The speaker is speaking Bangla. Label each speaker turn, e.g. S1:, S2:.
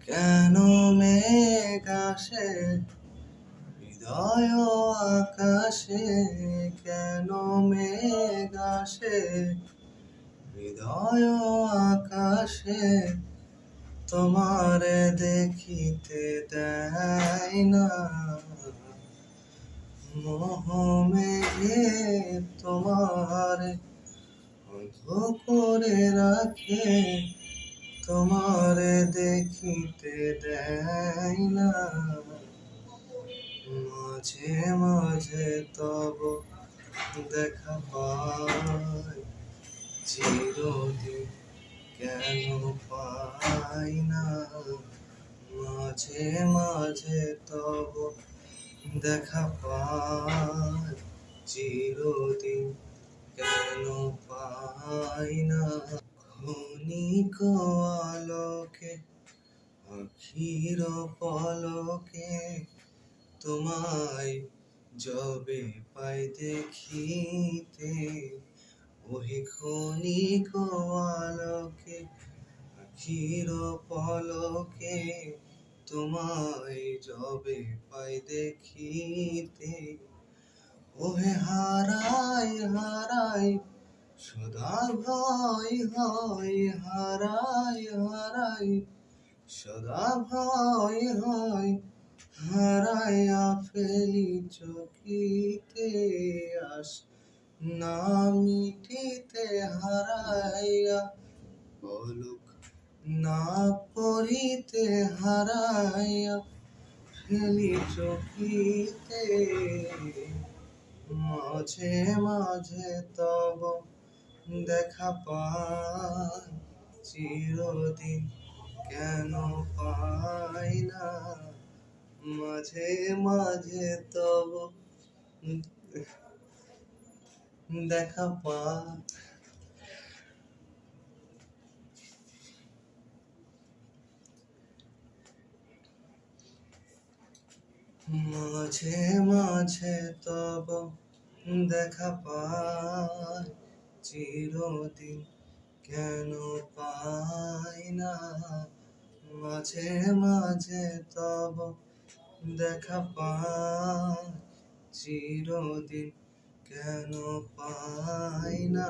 S1: কেন মেঘ আসে হৃদয় আকাশে, কেন মেঘ আসে হৃদয় আকাশে, তোমারে দেখিতে দেয় না। মোহ মেঘে তোমারে অন্ধ করে রাখে, তোমারে দেখিতে দেয় না। মাঝে মাঝে তব দেখা পাই, চিরদিন কেন পাই না। মাঝে মাঝে তব দেখা পাই, চিরদিন কেন পাই না। ক্ষণিক আলোকে আখির পলকে, তোমায় যবে পাই দেখিতে, ওহে ক্ষণিক আলোকে আখির পলকে, তোমায় যবে পাই দেখিতে, ওহে হারাই হারাই সদা ভয় হয়, হারাই হারাই সদা ভয় হয়, হারাইয়া ফেলি চকিতে আস না মিটিতে, হারাইয়া পলক না পড়িতে, হারাইয়া ফেলি চকিতে। মাঝে মাঝে তব দেখা পাই, চিরদিন কেন পাই না। মাঝে মাঝে তব দেখা পাই। মাঝে মাঝে তব দেখা পাই, চিরদিন কেন পাই না। মাঝে মাঝে তব দেখা পাই, চিরদিন কেন পাই না।